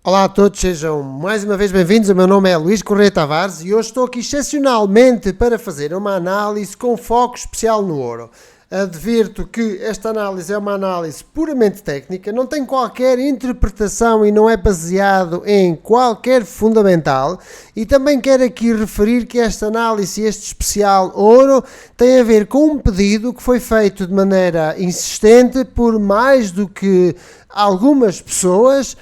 Olá a todos, sejam mais uma vez bem-vindos. O meu nome é Luís Correia Tavares e hoje estou aqui excepcionalmente para fazer uma análise com foco especial no ouro. Advirto que esta análise é uma análise puramente técnica, não tem qualquer interpretação e não é baseado em qualquer fundamental. E também quero aqui referir que esta análise, este especial ouro, tem a ver com um pedido que foi feito de maneira insistente por mais do que algumas pessoas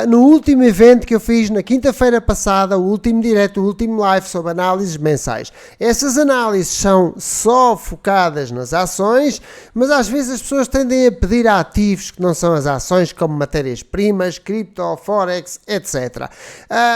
no último evento que eu fiz na quinta-feira passada, o último direto, o último live sobre análises mensais. Essas análises são só focadas nas ações, mas às vezes as pessoas tendem a pedir ativos que não são as ações, como matérias-primas, cripto, forex, etc.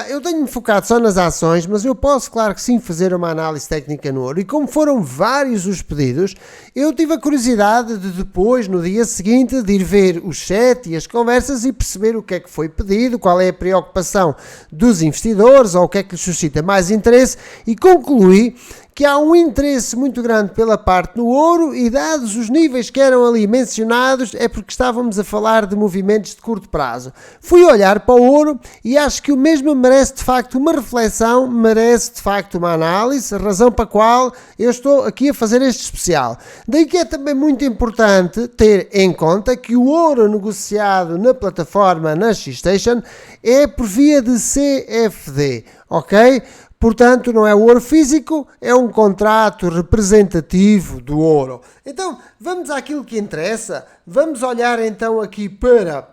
Eu tenho-me focado só nas ações, mas eu posso, claro que sim, fazer uma análise técnica no ouro. E como foram vários os pedidos, eu tive a curiosidade de depois, no dia seguinte, de ir ver o chat e as conversas e perceber o que é que foi pedido, qual é a preocupação dos investidores ou o que é que lhes suscita mais interesse, e concluí que há um interesse muito grande pela parte do ouro e dados os níveis que eram ali mencionados é porque estávamos a falar de movimentos de curto prazo. Fui olhar para o ouro e acho que o mesmo merece de facto uma reflexão, merece de facto uma análise, razão para a qual eu estou aqui a fazer este especial. Daí que é também muito importante ter em conta que o ouro negociado na plataforma, na X-Station, é por via de CFD, ok? Portanto, não é o ouro físico, é um contrato representativo do ouro. Então, vamos àquilo que interessa. Vamos olhar então aqui para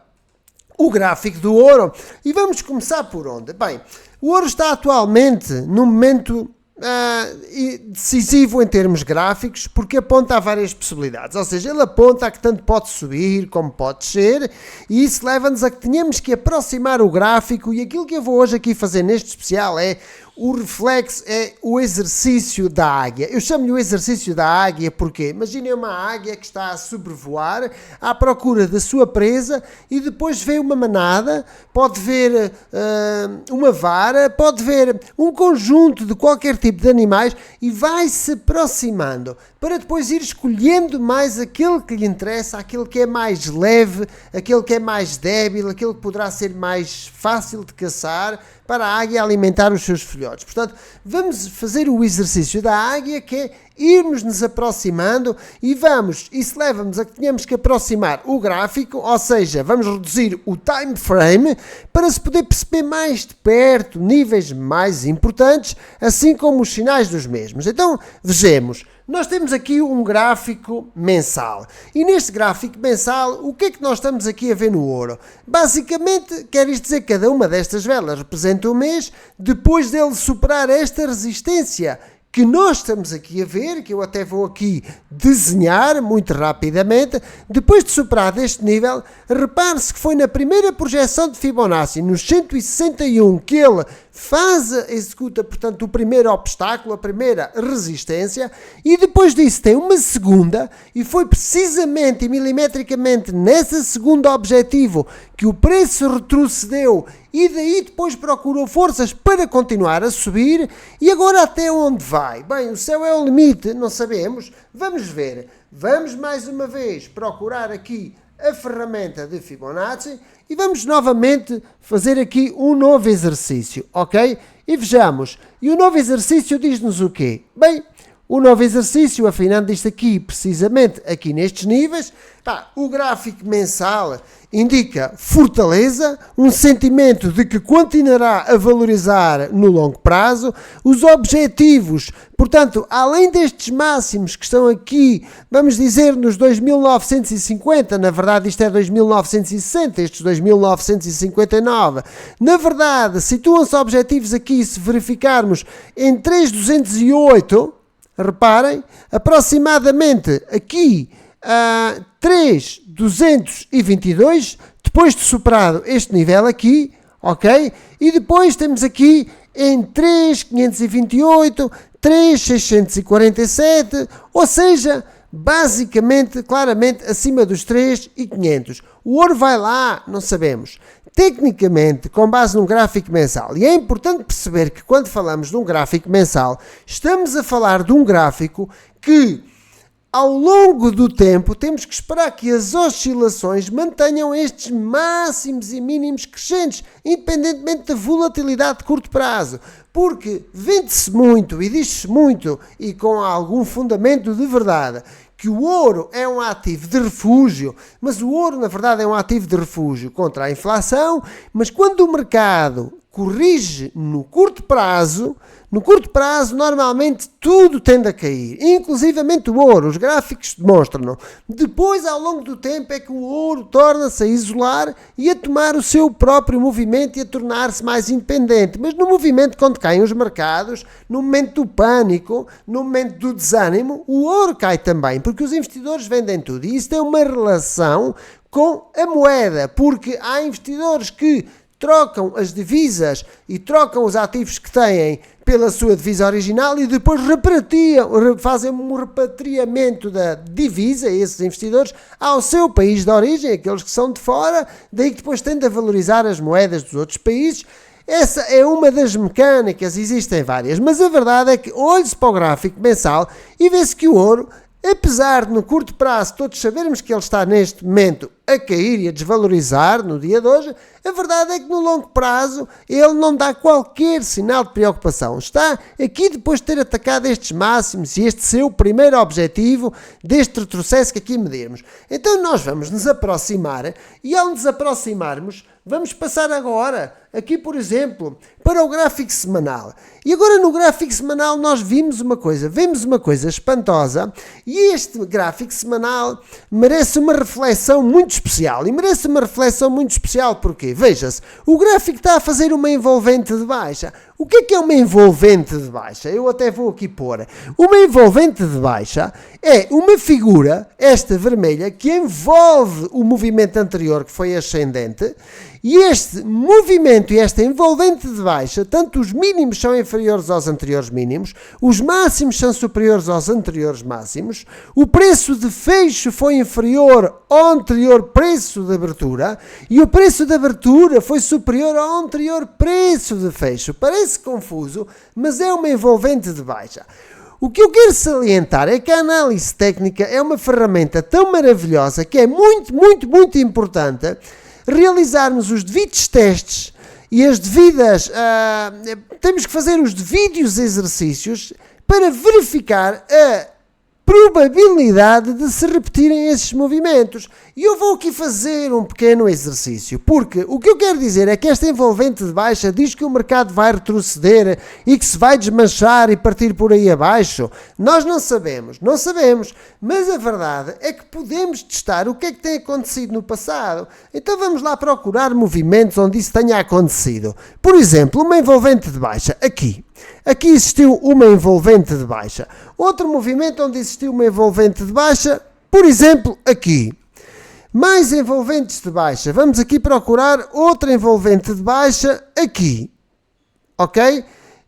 o gráfico do ouro e vamos começar por onde? Bem, o ouro está atualmente num momento decisivo em termos gráficos, porque aponta a várias possibilidades, ou seja, ele aponta a que tanto pode subir como pode descer, e isso leva-nos a que tenhamos que aproximar o gráfico, e aquilo que eu vou hoje aqui fazer neste especial é o reflexo, é o exercício da águia. Eu chamo-lhe o exercício da águia porque imaginem uma águia que está a sobrevoar à procura da sua presa e depois vê uma manada, pode ver uma vara, pode ver um conjunto de qualquer tipo de animais e vai se aproximando para depois ir escolhendo mais aquele que lhe interessa, aquele que é mais leve, aquele que é mais débil, aquele que poderá ser mais fácil de caçar, para a águia alimentar os seus filhotes. Portanto, vamos fazer o exercício da águia, que é irmos nos aproximando e isso leva-nos a que tenhamos que aproximar o gráfico, ou seja, vamos reduzir o time frame para se poder perceber mais de perto níveis mais importantes, assim como os sinais dos mesmos. Então, vejamos. Nós temos aqui um gráfico mensal e neste gráfico mensal o que é que nós estamos aqui a ver no ouro? Basicamente quer isto dizer que cada uma destas velas representa um mês depois dele superar esta resistência que nós estamos aqui a ver, que eu até vou aqui desenhar muito rapidamente. Depois de superar deste nível, repare-se que foi na primeira projeção de Fibonacci, nos 161, que ele executa, portanto, o primeiro obstáculo, a primeira resistência, e depois disso tem uma segunda, e foi precisamente e milimetricamente nessa segunda objetivo que o preço retrocedeu e daí depois procurou forças para continuar a subir. E agora até onde vai? Bem, o céu é o limite, não sabemos, vamos ver. Vamos mais uma vez procurar aqui a ferramenta de Fibonacci e vamos novamente fazer aqui um novo exercício, ok? E vejamos, e o novo exercício diz-nos o quê? Bem, o novo exercício, afinando isto aqui, precisamente aqui nestes níveis, o gráfico mensal indica fortaleza, um sentimento de que continuará a valorizar no longo prazo, os objetivos, portanto, além destes máximos que estão aqui, vamos dizer, nos 2.950, na verdade isto é 2.960, estes 2.959, na verdade, situam-se objetivos aqui, se verificarmos, em 3.208, reparem, aproximadamente aqui a 3.222, depois de superado este nível aqui, ok? E depois temos aqui em 3.528, 3.647, ou seja, basicamente, claramente, acima dos 3.500. O ouro vai lá, não sabemos. Tecnicamente, com base num gráfico mensal, e é importante perceber que quando falamos de um gráfico mensal, estamos a falar de um gráfico que ao longo do tempo, temos que esperar que as oscilações mantenham estes máximos e mínimos crescentes, independentemente da volatilidade de curto prazo. Porque vende-se muito e diz-se muito, e com algum fundamento de verdade, que o ouro é um ativo de refúgio, mas o ouro, na verdade, é um ativo de refúgio contra a inflação, mas quando o mercado corrige no curto prazo, normalmente tudo tende a cair, inclusivamente o ouro. Os gráficos demonstram-no. Depois, ao longo do tempo, é que o ouro torna-se a isolar e a tomar o seu próprio movimento e a tornar-se mais independente. Mas no movimento, quando caem os mercados, no momento do pânico, no momento do desânimo, o ouro cai também, porque os investidores vendem tudo. E isso tem uma relação com a moeda, porque há investidores que trocam as divisas e trocam os ativos que têm pela sua divisa original e depois fazem um repatriamento da divisa, esses investidores, ao seu país de origem, aqueles que são de fora, daí que depois tendem a valorizar as moedas dos outros países. Essa é uma das mecânicas, existem várias, mas a verdade é que olhe-se para o gráfico mensal e vê-se que o ouro, apesar de no curto prazo todos sabermos que ele está neste momento a cair e a desvalorizar no dia de hoje, a verdade é que no longo prazo ele não dá qualquer sinal de preocupação. Está aqui depois de ter atacado estes máximos e este seu primeiro objetivo deste retrocesso que aqui medirmos. Então nós vamos nos aproximar e ao nos aproximarmos vamos passar agora, aqui por exemplo, para o gráfico semanal. E agora no gráfico semanal nós vemos uma coisa espantosa e este gráfico semanal merece uma reflexão muito especial. E merece uma reflexão muito especial porque, veja-se, o gráfico está a fazer uma envolvente de baixa. O que é uma envolvente de baixa? Eu até vou aqui pôr. Uma envolvente de baixa é uma figura, esta vermelha, que envolve o movimento anterior que foi ascendente. E este movimento e esta envolvente de baixa, tanto os mínimos são inferiores aos anteriores mínimos, os máximos são superiores aos anteriores máximos, o preço de fecho foi inferior ao anterior preço de abertura e o preço de abertura foi superior ao anterior preço de fecho. Parece confuso, mas é uma envolvente de baixa. O que eu quero salientar é que a análise técnica é uma ferramenta tão maravilhosa que é muito, muito, muito importante realizarmos os devidos testes e as devidas... temos que fazer os devidos exercícios para verificar a probabilidade de se repetirem esses movimentos. E eu vou aqui fazer um pequeno exercício, porque o que eu quero dizer é que esta envolvente de baixa diz que o mercado vai retroceder e que se vai desmanchar e partir por aí abaixo. Nós não sabemos, mas a verdade é que podemos testar o que é que tem acontecido no passado. Então vamos lá procurar movimentos onde isso tenha acontecido. Por exemplo, uma envolvente de baixa, aqui. Aqui existiu uma envolvente de baixa. Outro movimento onde existiu uma envolvente de baixa, por exemplo, aqui. Mais envolventes de baixa. Vamos aqui procurar outra envolvente de baixa aqui. Ok?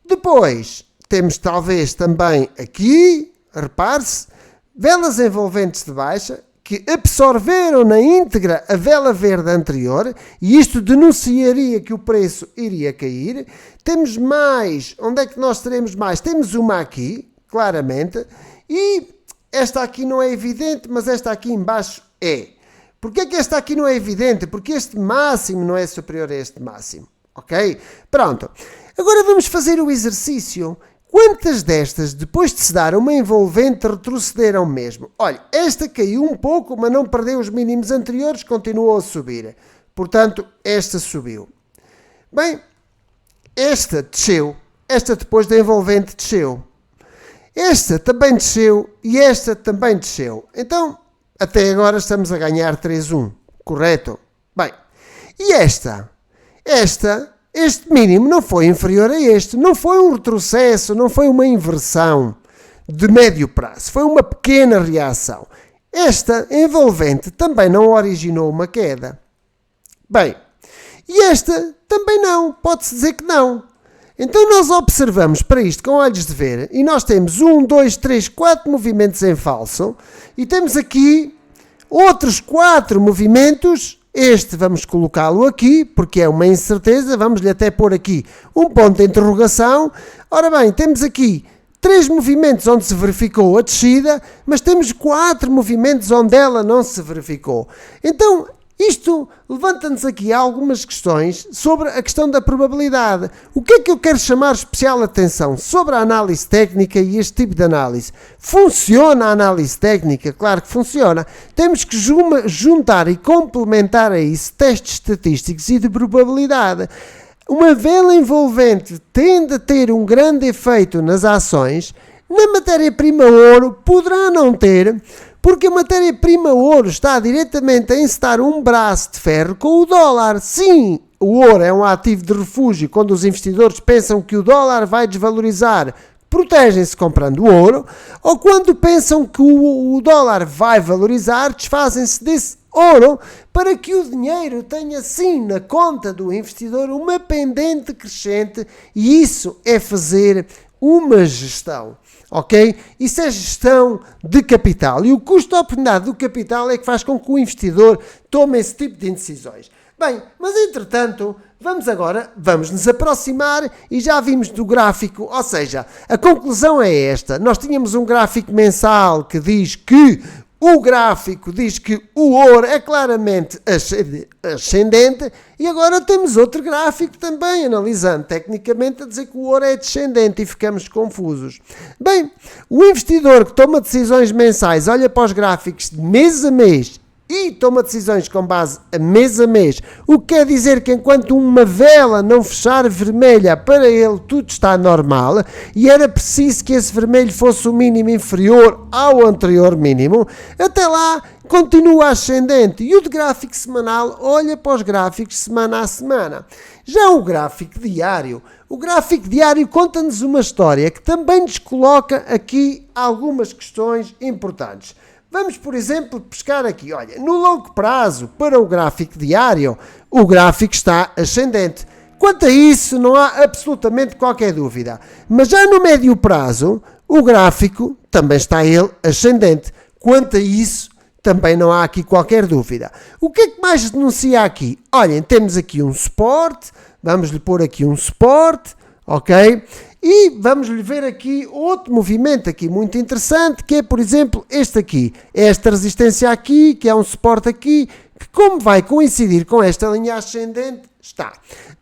Depois, temos talvez também aqui, repare-se, velas envolventes de baixa que absorveram na íntegra a vela verde anterior e isto denunciaria que o preço iria cair. Temos mais, onde é que nós teremos mais? Temos uma aqui, claramente, e esta aqui não é evidente, mas esta aqui em baixo é. Porquê que esta aqui não é evidente? Porque este máximo não é superior a este máximo, ok? Pronto, agora vamos fazer o exercício. Quantas destas, depois de se dar uma envolvente, retrocederam mesmo? Olha, esta caiu um pouco, mas não perdeu os mínimos anteriores, continuou a subir. Portanto, esta subiu. Bem, esta desceu. Esta depois da envolvente desceu. Esta também desceu e esta também desceu. Então, até agora estamos a ganhar 3-1, correto? Bem, e esta? Este mínimo não foi inferior a este, não foi um retrocesso, não foi uma inversão de médio prazo, foi uma pequena reação. Esta envolvente também não originou uma queda. Bem, e esta também não, pode-se dizer que não. Então nós observamos para isto com olhos de ver e nós temos 1, 2, 3, 4 movimentos em falso e temos aqui outros 4 movimentos. Este vamos colocá-lo aqui, porque é uma incerteza, vamos-lhe até pôr aqui um ponto de interrogação. Ora bem, temos aqui 3 movimentos onde se verificou a descida, mas temos 4 movimentos onde ela não se verificou. Então, isto levanta-nos aqui algumas questões sobre a questão da probabilidade. O que é que eu quero chamar especial atenção sobre a análise técnica e este tipo de análise? Funciona a análise técnica? Claro que funciona. Temos que juntar e complementar a isso testes estatísticos e de probabilidade. Uma vela envolvente tende a ter um grande efeito nas ações. Na matéria-prima ouro poderá não ter, porque a matéria-prima ouro está diretamente a encetar um braço de ferro com o dólar. Sim, o ouro é um ativo de refúgio. Quando os investidores pensam que o dólar vai desvalorizar, protegem-se comprando ouro, ou quando pensam que o dólar vai valorizar, desfazem-se desse ouro para que o dinheiro tenha sim na conta do investidor uma pendente crescente, e isso é fazer uma gestão. Ok? Isso é gestão de capital, e o custo de oportunidade do capital é que faz com que o investidor tome esse tipo de decisões. Bem, mas entretanto, vamos nos aproximar e já vimos do gráfico, ou seja, a conclusão é esta. Nós tínhamos um gráfico mensal que diz que o ouro é claramente ascendente, e agora temos outro gráfico também, analisando tecnicamente, a dizer que o ouro é descendente, e ficamos confusos. Bem, o investidor que toma decisões mensais olha para os gráficos de mês a mês e toma decisões com base a mês, o que quer dizer que enquanto uma vela não fechar vermelha, para ele tudo está normal, e era preciso que esse vermelho fosse o mínimo inferior ao anterior mínimo, até lá continua ascendente, e o de gráfico semanal olha para os gráficos semana a semana. Já o gráfico diário conta-nos uma história que também nos coloca aqui algumas questões importantes. Vamos, por exemplo, pescar aqui. Olha, no longo prazo, para o gráfico diário, o gráfico está ascendente. Quanto a isso, não há absolutamente qualquer dúvida. Mas já no médio prazo, o gráfico também está ele ascendente. Quanto a isso, também não há aqui qualquer dúvida. O que é que mais denuncia aqui? Olhem, temos aqui um suporte. Vamos-lhe pôr aqui um suporte, ok? E vamos-lhe ver aqui outro movimento aqui muito interessante, que é, por exemplo, este aqui. Esta resistência aqui, que é um suporte aqui, que como vai coincidir com esta linha ascendente, está.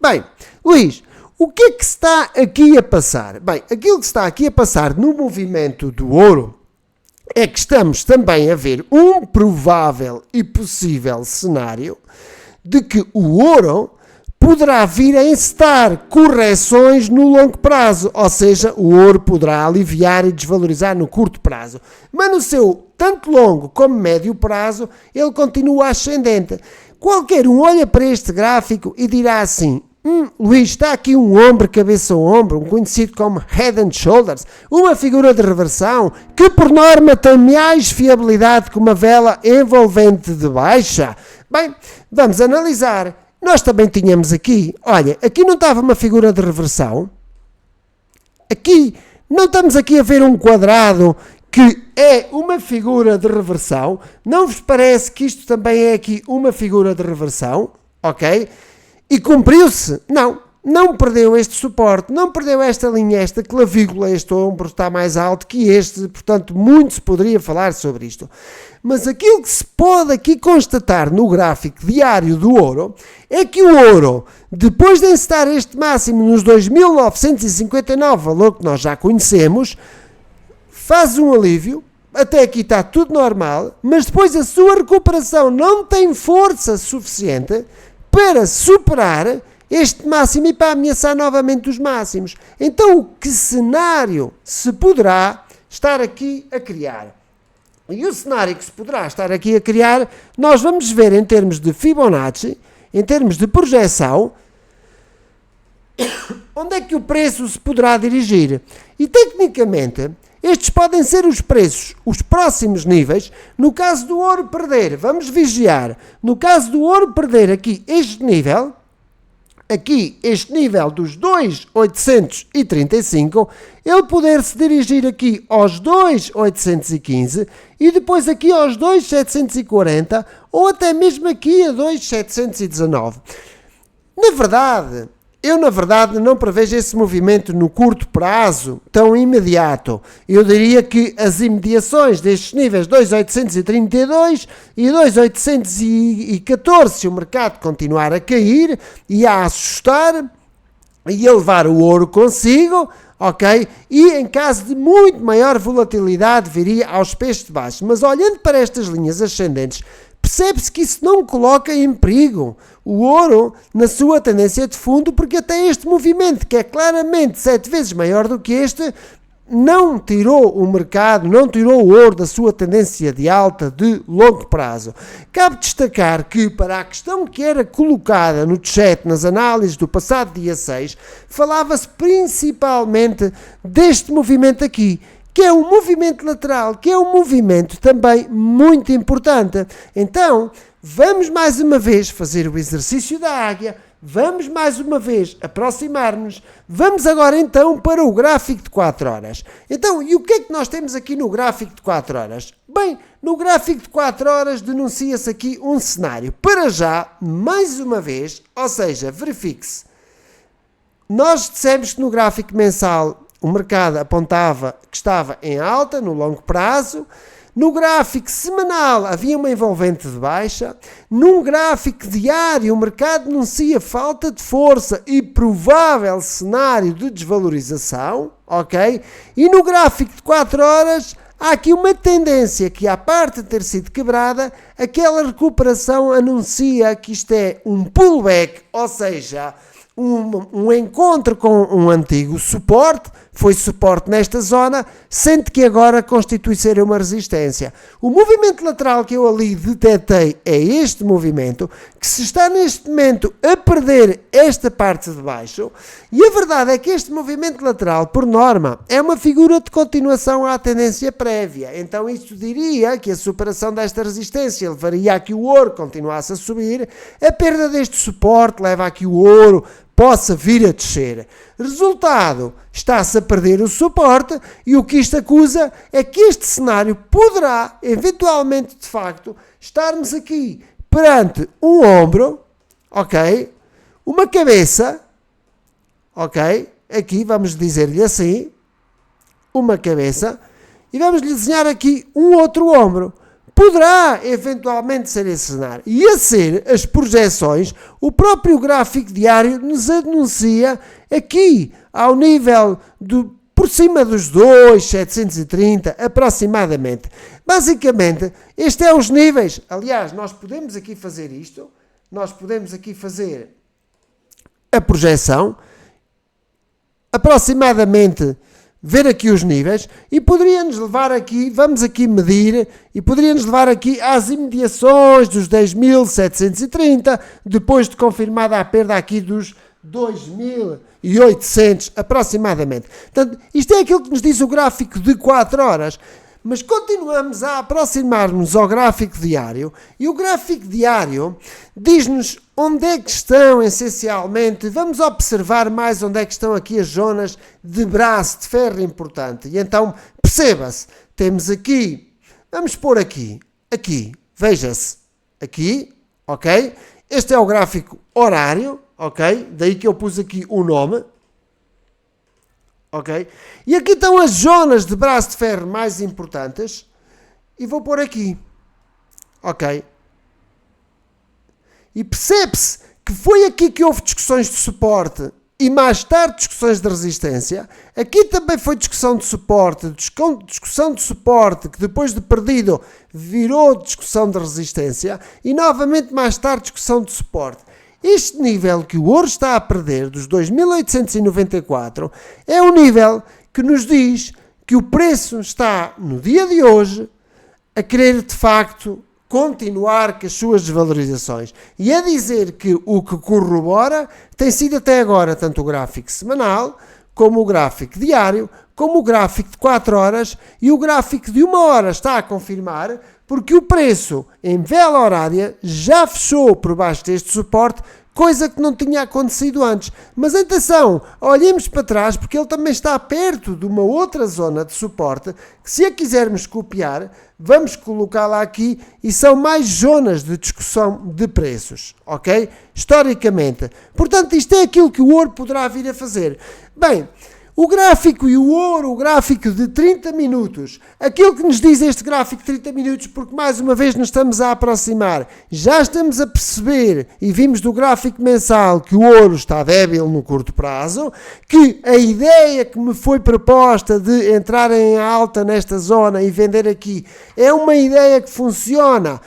Bem, Luís, o que é que está aqui a passar? Bem, aquilo que está aqui a passar no movimento do ouro é que estamos também a ver um provável e possível cenário de que o ouro poderá vir a encetar correções no longo prazo, ou seja, o ouro poderá aliviar e desvalorizar no curto prazo, mas no seu tanto longo como médio prazo, ele continua ascendente. Qualquer um olha para este gráfico e dirá assim: Luís, está aqui um ombro, cabeça a ombro, conhecido como Head and Shoulders, uma figura de reversão que por norma tem mais fiabilidade que uma vela envolvente de baixa. Bem, vamos analisar. Nós também tínhamos aqui, olha, aqui não estava uma figura de reversão, aqui não estamos aqui a ver um quadrado que é uma figura de reversão. Não vos parece que isto também é aqui uma figura de reversão, ok? E cumpriu-se? Não perdeu este suporte, não perdeu esta linha, esta clavícula, este ombro está mais alto que este, portanto muito se poderia falar sobre isto. Mas aquilo que se pode aqui constatar no gráfico diário do ouro é que o ouro, depois de encetar este máximo nos 2.959, valor que nós já conhecemos, faz um alívio, até aqui está tudo normal, mas depois a sua recuperação não tem força suficiente para superar este máximo e para ameaçar novamente os máximos. Então, que cenário se poderá estar aqui a criar? E o cenário que se poderá estar aqui a criar, nós vamos ver em termos de Fibonacci, em termos de projeção, onde é que o preço se poderá dirigir. E, tecnicamente, estes podem ser os preços, os próximos níveis. No caso do ouro perder, vamos vigiar, no caso do ouro perder aqui este nível dos 2.835, ele poder se dirigir aqui aos 2.815 e depois aqui aos 2.740 ou até mesmo aqui a 2.719. Na verdade, eu na verdade não prevejo esse movimento no curto prazo tão imediato. Eu diria que as imediações destes níveis 2.832 e 2.814, se o mercado continuar a cair e a assustar e a levar o ouro consigo, ok? E em caso de muito maior volatilidade viria aos pés de baixo. Mas olhando para estas linhas ascendentes, percebe-se que isso não coloca em perigo o ouro na sua tendência de fundo, porque até este movimento, que é claramente 7 vezes maior do que este, não tirou o mercado, não tirou o ouro da sua tendência de alta de longo prazo. Cabe destacar que, para a questão que era colocada no chat, nas análises do passado dia 6, falava-se principalmente deste movimento aqui, que é um movimento lateral, que é um movimento também muito importante. Então, vamos mais uma vez fazer o exercício da águia, vamos mais uma vez aproximar-nos, vamos agora então para o gráfico de 4 horas. Então, e o que é que nós temos aqui no gráfico de 4 horas? Bem, no gráfico de 4 horas denuncia-se aqui um cenário. Para já, mais uma vez, ou seja, verifique-se. Nós dissemos que no gráfico mensal o mercado apontava que estava em alta no longo prazo. No gráfico semanal havia uma envolvente de baixa. Num gráfico diário o mercado denuncia falta de força e provável cenário de desvalorização, ok? E no gráfico de 4 horas há aqui uma tendência que, à parte de ter sido quebrada, aquela recuperação anuncia que isto é um pullback, ou seja, um encontro com um antigo suporte, foi suporte nesta zona, sendo que agora constitui ser uma resistência. O movimento lateral que eu ali detetei é este movimento, que se está neste momento a perder esta parte de baixo, e a verdade é que este movimento lateral, por norma, é uma figura de continuação à tendência prévia. Então isto diria que a superação desta resistência levaria a que o ouro continuasse a subir, a perda deste suporte leva a que o ouro possa vir a descer. Resultado, está-se a perder o suporte, e o que isto acusa é que este cenário poderá, eventualmente, de facto, estarmos aqui perante um ombro, ok? Uma cabeça, ok? Aqui vamos dizer-lhe assim, uma cabeça, e vamos lhe desenhar aqui um outro ombro. Poderá eventualmente ser esse cenário. E a ser as projeções, o próprio gráfico diário nos anuncia aqui, ao nível por cima dos 2.730 aproximadamente. Basicamente, estes são os níveis. Aliás, nós podemos aqui fazer isto, nós podemos aqui fazer a projeção, aproximadamente ver aqui os níveis, e poderia-nos levar aqui, vamos aqui medir, e poderia-nos levar aqui às imediações dos 10.730, depois de confirmada a perda aqui dos 2.800 aproximadamente. Portanto, isto é aquilo que nos diz o gráfico de 4 horas. Mas continuamos a aproximar-nos ao gráfico diário, e o gráfico diário diz-nos onde é que estão, essencialmente, vamos observar mais onde é que estão aqui as zonas de braço de ferro importante. E então, perceba-se, temos aqui, vamos pôr aqui, veja-se, aqui, ok? Este é o gráfico horário, ok? Daí que eu pus aqui o nome. Ok? E aqui estão as zonas de braço de ferro mais importantes, e vou pôr aqui, ok? E percebe-se que foi aqui que houve discussões de suporte e mais tarde discussões de resistência. Aqui também foi discussão de suporte que depois de perdido virou discussão de resistência, e novamente mais tarde discussão de suporte. Este nível que o ouro está a perder, dos 2.894, é um nível que nos diz que o preço está, no dia de hoje, a querer de facto continuar com as suas desvalorizações. E a dizer que o que corrobora tem sido até agora tanto o gráfico semanal, como o gráfico diário, como o gráfico de 4 horas, e o gráfico de 1 hora está a confirmar, porque o preço em vela horária já fechou por baixo deste suporte, coisa que não tinha acontecido antes. Mas atenção, olhemos para trás, porque ele também está perto de uma outra zona de suporte, que se a quisermos copiar, vamos colocá-la aqui, e são mais zonas de discussão de preços, ok? Historicamente. Portanto, isto é aquilo que o ouro poderá vir a fazer. Bem, o gráfico e o ouro, o gráfico de 30 minutos, aquilo que nos diz este gráfico de 30 minutos, porque mais uma vez nos estamos a aproximar, já estamos a perceber, e vimos do gráfico mensal que o ouro está débil no curto prazo, que a ideia que me foi proposta de entrar em alta nesta zona e vender aqui é uma ideia que funciona,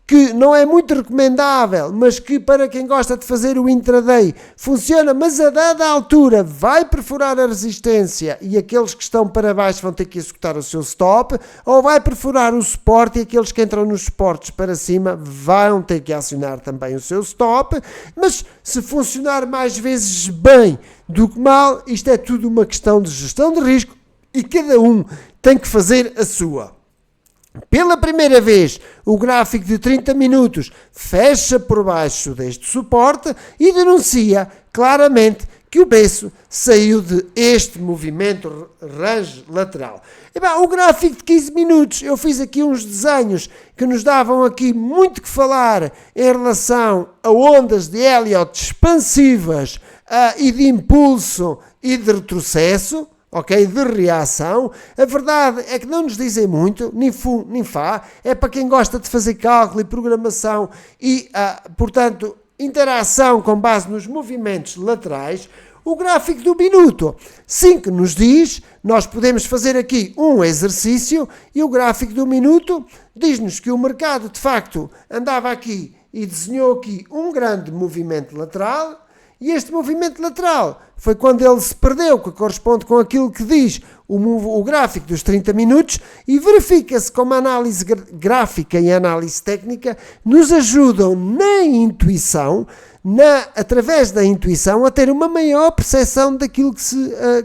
que não é muito recomendável, mas que para quem gosta de fazer o intraday funciona, mas a dada altura vai perfurar a resistência e aqueles que estão para baixo vão ter que executar o seu stop, ou vai perfurar o suporte e aqueles que entram nos suportes para cima vão ter que acionar também o seu stop, mas se funcionar mais vezes bem do que mal, isto é tudo uma questão de gestão de risco e cada um tem que fazer a sua. Pela primeira vez, o gráfico de 30 minutos fecha por baixo deste suporte e denuncia claramente que o preço saiu de este movimento range lateral. E bem, o gráfico de 15 minutos, eu fiz aqui uns desenhos que nos davam aqui muito que falar em relação a ondas de Elliott expansivas e de impulso e de retrocesso. Ok, de reação. A verdade é que não nos dizem muito, nem fu, nem fá, é para quem gosta de fazer cálculo e programação e, portanto, interação com base nos movimentos laterais. O gráfico do minuto, sim que nos diz, nós podemos fazer aqui um exercício e o gráfico do minuto diz-nos que o mercado, de facto, andava aqui e desenhou aqui um grande movimento lateral. E este movimento lateral foi quando ele se perdeu, que corresponde com aquilo que diz o gráfico dos 30 minutos, e verifica-se como a análise gráfica e a análise técnica nos ajudam na intuição, através da intuição, a ter uma maior percepção daquilo que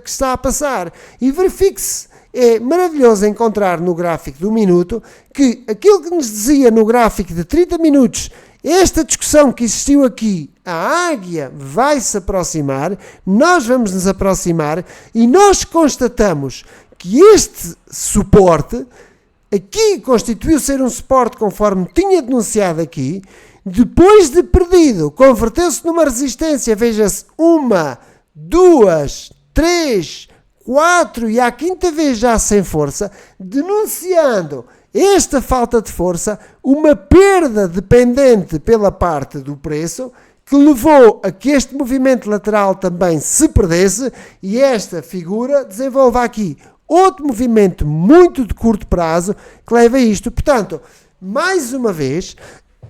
está a passar. E verifique-se, é maravilhoso encontrar no gráfico do minuto que aquilo que nos dizia no gráfico de 30 minutos, esta discussão que existiu aqui, a águia vai se aproximar, nós vamos nos aproximar e nós constatamos que este suporte aqui constituiu ser um suporte conforme tinha denunciado aqui, depois de perdido, converteu-se numa resistência, veja-se, 1, 2, 3, 4 e à quinta vez já sem força, denunciando esta falta de força, uma perda dependente pela parte do preço, que levou a que este movimento lateral também se perdesse e esta figura desenvolva aqui outro movimento muito de curto prazo que leva a isto. Portanto, mais uma vez,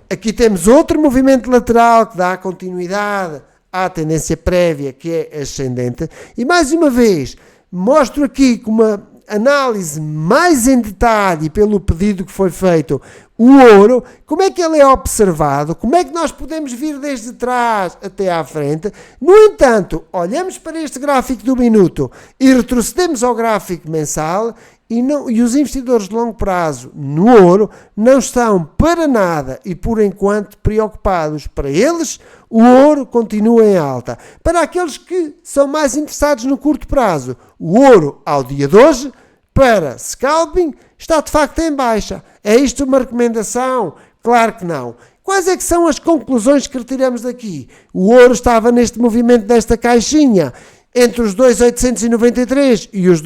aqui temos outro movimento lateral que dá continuidade à tendência prévia que é ascendente e mais uma vez mostro aqui com uma análise mais em detalhe pelo pedido que foi feito, o ouro, como é que ele é observado, como é que nós podemos vir desde trás até à frente. No entanto, olhamos para este gráfico do minuto e retrocedemos ao gráfico mensal e os investidores de longo prazo no ouro não estão para nada e por enquanto preocupados. Para eles, o ouro continua em alta. Para aqueles que são mais interessados no curto prazo, o ouro ao dia de hoje, para scalping, está de facto em baixa. É isto uma recomendação? Claro que não. Quais é que são as conclusões que retiramos daqui? O ouro estava neste movimento desta caixinha entre os 2.893 e os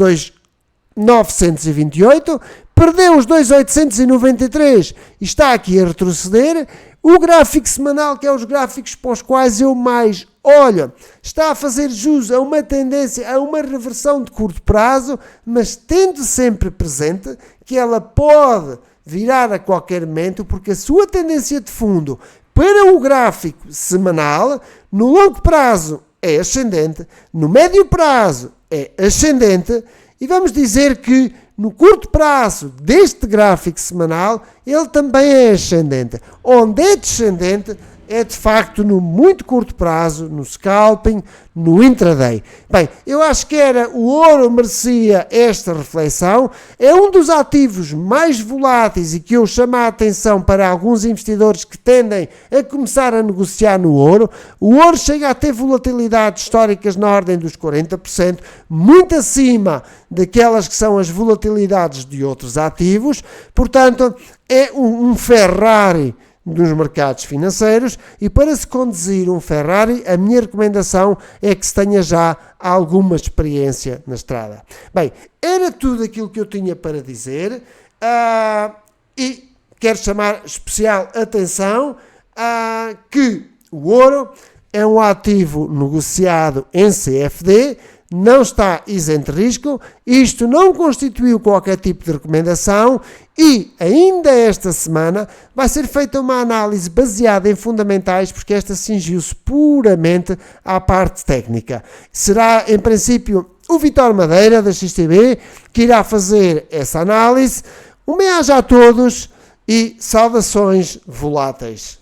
2.928, perdeu os 2.893 e está aqui a retroceder. O gráfico semanal, que é os gráficos para os quais eu mais olho, está a fazer jus a uma tendência, a uma reversão de curto prazo, mas tendo sempre presente que ela pode virar a qualquer momento, porque a sua tendência de fundo para o gráfico semanal, no longo prazo é ascendente, no médio prazo é ascendente, e vamos dizer que no curto prazo deste gráfico semanal, ele também é ascendente. Onde é descendente, é de facto no muito curto prazo, no scalping, no intraday. Bem, eu acho que o ouro merecia esta reflexão, é um dos ativos mais voláteis e que eu chamo a atenção para alguns investidores que tendem a começar a negociar no ouro. O ouro chega a ter volatilidades históricas na ordem dos 40%, muito acima daquelas que são as volatilidades de outros ativos, portanto é um Ferrari dos mercados financeiros, e para se conduzir um Ferrari, a minha recomendação é que se tenha já alguma experiência na estrada. Bem, era tudo aquilo que eu tinha para dizer, e quero chamar especial atenção que o ouro é um ativo negociado em CFD, não está isento de risco, isto não constituiu qualquer tipo de recomendação e ainda esta semana vai ser feita uma análise baseada em fundamentais, porque esta cingiu-se puramente à parte técnica. Será, em princípio, o Vítor Madeira, da XTB, que irá fazer essa análise. Um bem-aja a todos e saudações voláteis.